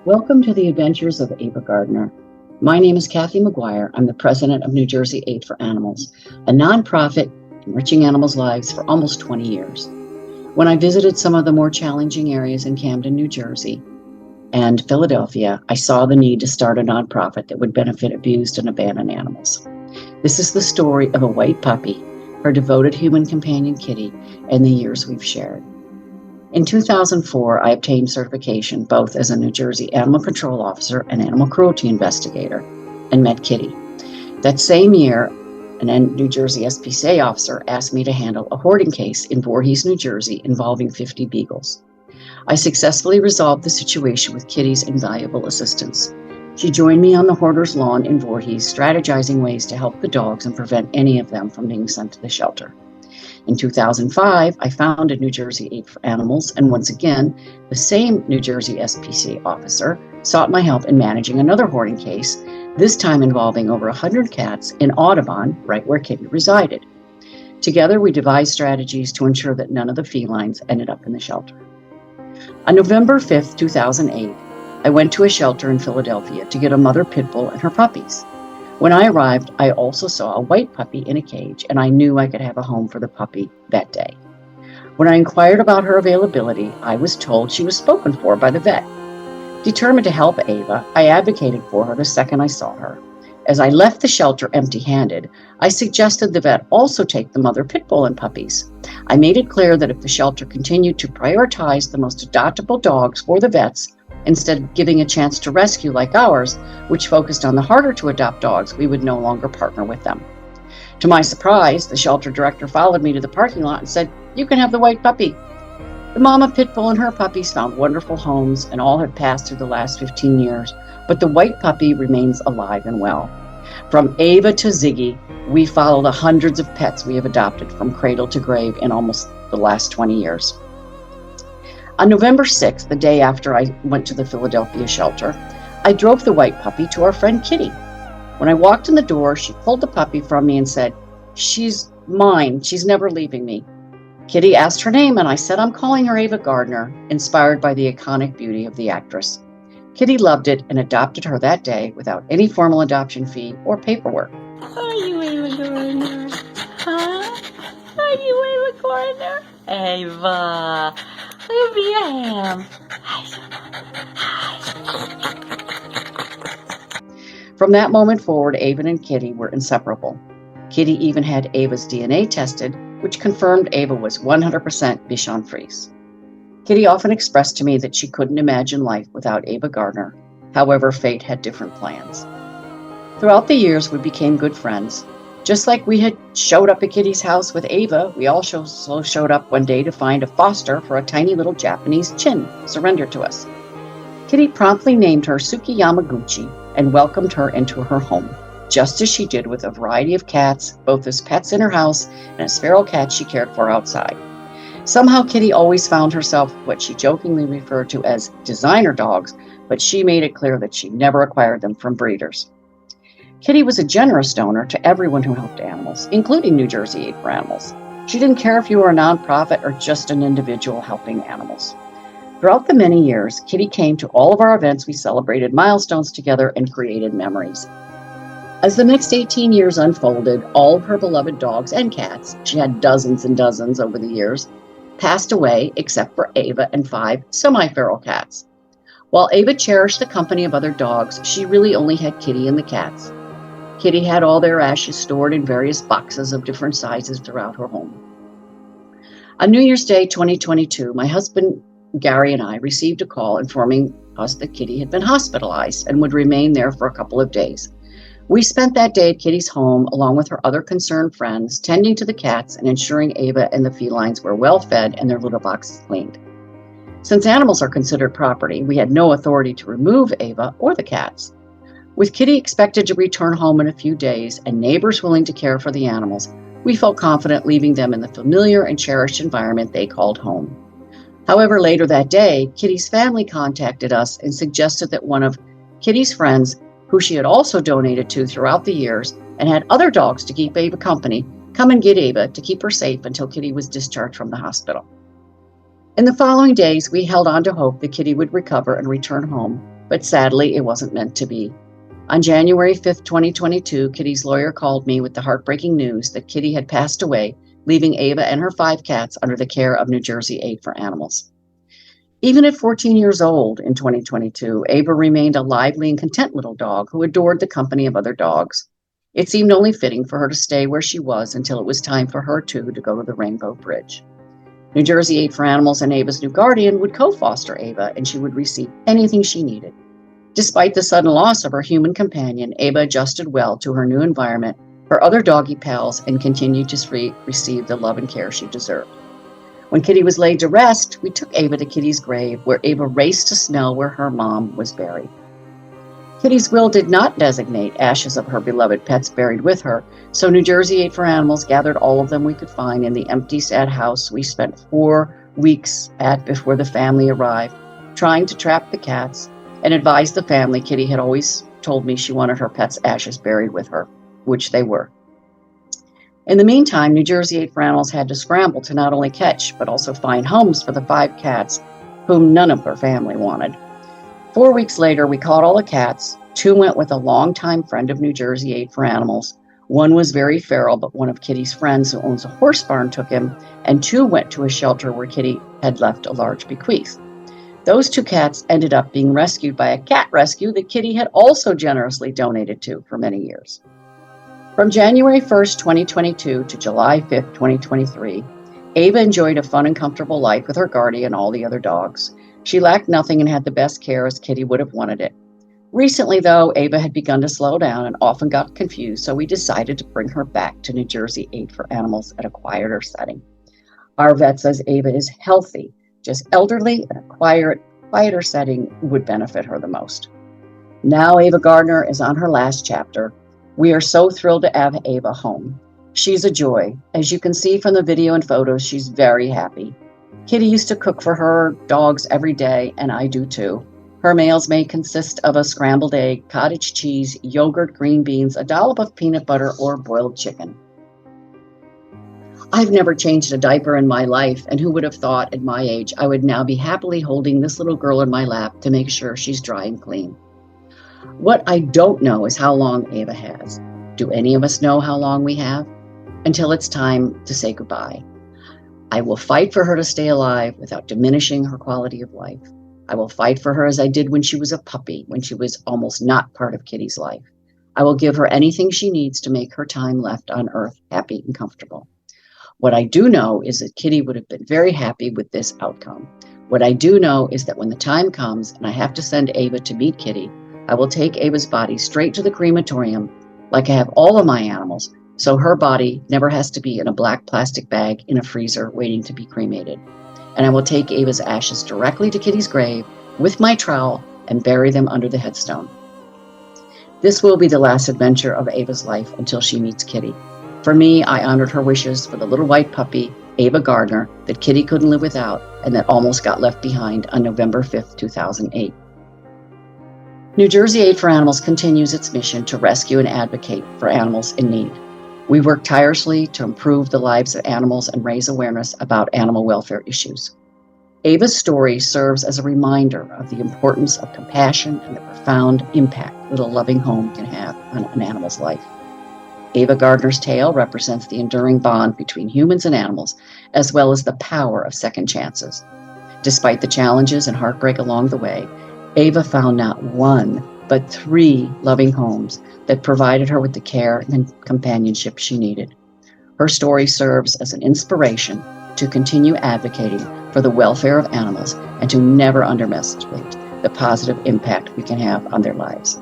Welcome to the Adventures of Ava Gardner. My name is Kathy McGuire. I'm the president of New Jersey Aid for Animals, a nonprofit enriching animals' lives for almost 20 years. When I visited some of the more challenging areas in Camden, New Jersey, and Philadelphia, I saw the need to start a nonprofit that would benefit abused and abandoned animals. This is the story of a white puppy, her devoted human companion Kitty, and the years we've shared. In 2004, I obtained certification both as a New Jersey Animal Control Officer and Animal Cruelty Investigator, and met Kitty. That same year, an New Jersey SPCA officer asked me to handle a hoarding case in Voorhees, New Jersey, involving 50 beagles. I successfully resolved the situation with Kitty's invaluable assistance. She joined me on the hoarder's lawn in Voorhees, strategizing ways to help the dogs and prevent any of them from being sent to the shelter. In 2005, I founded New Jersey Aid for Animals, and once again, the same New Jersey SPCA officer sought my help in managing another hoarding case, this time involving over 100 cats in Audubon, right where Kitty resided. Together, we devised strategies to ensure that none of the felines ended up in the shelter. On November 5, 2008, I went to a shelter in Philadelphia to get a mother pit bull and her puppies. When I arrived, I also saw a white puppy in a cage, and I knew I could have a home for the puppy that day. When I inquired about her availability, I was told she was spoken for by the vet. Determined to help Ava, I advocated for her the second I saw her. As I left the shelter empty-handed, I suggested the vet also take the mother pit bull and puppies. I made it clear that if the shelter continued to prioritize the most adoptable dogs for the vets, instead of giving a chance to rescue like ours, which focused on the harder to adopt dogs, we would no longer partner with them. To my surprise, the shelter director followed me to the parking lot and said, "You can have the white puppy." The mama pit bull and her puppies found wonderful homes, and all have passed through the last 15 years, but the white puppy remains alive and well. From Ava to Ziggy, we follow the hundreds of pets we have adopted from cradle to grave in almost the last 20 years. On November 6th, the day after I went to the Philadelphia shelter, I drove the white puppy to our friend Kitty. When I walked in the door, she pulled the puppy from me and said, "She's mine. She's never leaving me." Kitty asked her name, and I said, "I'm calling her Ava Gardner," inspired by the iconic beauty of the actress. Kitty loved it and adopted her that day without any formal adoption fee or paperwork. Are you Ava Gardner? Huh? Are you Ava Gardner? Ava, give me a hand. From that moment forward, Ava and Kitty were inseparable. Kitty even had Ava's DNA tested, which confirmed Ava was 100% Bichon Frise. Kitty often expressed to me that she couldn't imagine life without Ava Gardner. However, fate had different plans. Throughout the years, we became good friends. Just like we had showed up at Kitty's house with Ava, we also showed up one day to find a foster for a tiny little Japanese chin surrendered to us. Kitty promptly named her Suki Yamaguchi and welcomed her into her home, just as she did with a variety of cats, both as pets in her house and as feral cats she cared for outside. Somehow, Kitty always found herself what she jokingly referred to as designer dogs, but she made it clear that she never acquired them from breeders. Kitty was a generous donor to everyone who helped animals, including New Jersey Aid for Animals. She didn't care if you were a nonprofit or just an individual helping animals. Throughout the many years, Kitty came to all of our events. We celebrated milestones together and created memories. As the next 18 years unfolded, all of her beloved dogs and cats, she had dozens and dozens over the years, passed away except for Ava and 5 semi-feral cats. While Ava cherished the company of other dogs, she really only had Kitty and the cats. Kitty had all their ashes stored in various boxes of different sizes throughout her home. On New Year's Day 2022, my husband Gary and I received a call informing us that Kitty had been hospitalized and would remain there for a couple of days. We spent that day at Kitty's home along with her other concerned friends, tending to the cats and ensuring Ava and the felines were well fed and their litter boxes cleaned. Since animals are considered property, we had no authority to remove Ava or the cats. With Kitty expected to return home in a few days and neighbors willing to care for the animals, we felt confident leaving them in the familiar and cherished environment they called home. However, later that day, Kitty's family contacted us and suggested that one of Kitty's friends, who she had also donated to throughout the years and had other dogs to keep Ava company, come and get Ava to keep her safe until Kitty was discharged from the hospital. In the following days, we held on to hope that Kitty would recover and return home, But sadly, it wasn't meant to be. On January 5th, 2022, Kitty's lawyer called me with the heartbreaking news that Kitty had passed away, leaving Ava and her 5 cats under the care of New Jersey Aid for Animals. Even at 14 years old in 2022, Ava remained a lively and content little dog who adored the company of other dogs. It seemed only fitting for her to stay where she was until it was time for her too to go to the Rainbow Bridge. New Jersey Aid for Animals and Ava's new guardian would co-foster Ava, and she would receive anything she needed. Despite the sudden loss of her human companion, Ava adjusted well to her new environment, her other doggy pals, and continued to receive the love and care she deserved. When Kitty was laid to rest, we took Ava to Kitty's grave, where Ava raced to smell where her mom was buried. Kitty's will did not designate ashes of her beloved pets buried with her, so New Jersey Aid for Animals gathered all of them we could find in the empty, sad house we spent 4 weeks at before the family arrived, trying to trap the cats, and advised the family Kitty had always told me she wanted her pets' ashes buried with her, which they were. In the meantime, New Jersey Aid for Animals had to scramble to not only catch, but also find homes for the 5 cats whom none of their family wanted. 4 weeks later, we caught all the cats. 2 went with a longtime friend of New Jersey Aid for Animals. 1 was very feral, but one of Kitty's friends who owns a horse barn took him, and 2 went to a shelter where Kitty had left a large bequeath. Those 2 cats ended up being rescued by a cat rescue that Kitty had also generously donated to for many years. From January 1st, 2022 to July 5th, 2023, Ava enjoyed a fun and comfortable life with her guardian and all the other dogs. She lacked nothing and had the best care as Kitty would have wanted it. Recently, though, Ava had begun to slow down and often got confused, so we decided to bring her back to New Jersey Aid for Animals at a quieter setting. Our vet says Ava is healthy, just elderly, and a quieter setting would benefit her the most. Now Ava Gardner is on her last chapter. We are so thrilled to have Ava home. She's a joy. As you can see from the video and photos, she's very happy. Kitty used to cook for her dogs every day, and I do too. Her meals may consist of a scrambled egg, cottage cheese, yogurt, green beans, a dollop of peanut butter, or boiled chicken. I've never changed a diaper in my life, and who would have thought at my age I would now be happily holding this little girl in my lap to make sure she's dry and clean. What I don't know is how long Ava has. Do any of us know how long we have? Until it's time to say goodbye. I will fight for her to stay alive without diminishing her quality of life. I will fight for her as I did when she was a puppy, when she was almost not part of Kitty's life. I will give her anything she needs to make her time left on Earth happy and comfortable. What I do know is that Kitty would have been very happy with this outcome. What I do know is that when the time comes and I have to send Ava to meet Kitty, I will take Ava's body straight to the crematorium, like I have all of my animals, so her body never has to be in a black plastic bag in a freezer waiting to be cremated. And I will take Ava's ashes directly to Kitty's grave with my trowel and bury them under the headstone. This will be the last adventure of Ava's life until she meets Kitty. For me, I honored her wishes for the little white puppy, Ava Gardner, that Kitty couldn't live without and that almost got left behind on November 5th, 2008. New Jersey Aid for Animals continues its mission to rescue and advocate for animals in need. We work tirelessly to improve the lives of animals and raise awareness about animal welfare issues. Ava's story serves as a reminder of the importance of compassion and the profound impact that a loving home can have on an animal's life. Ava Gardner's tale represents the enduring bond between humans and animals, as well as the power of second chances. Despite the challenges and heartbreak along the way, Ava found not 1, but 3 loving homes that provided her with the care and companionship she needed. Her story serves as an inspiration to continue advocating for the welfare of animals and to never underestimate the positive impact we can have on their lives.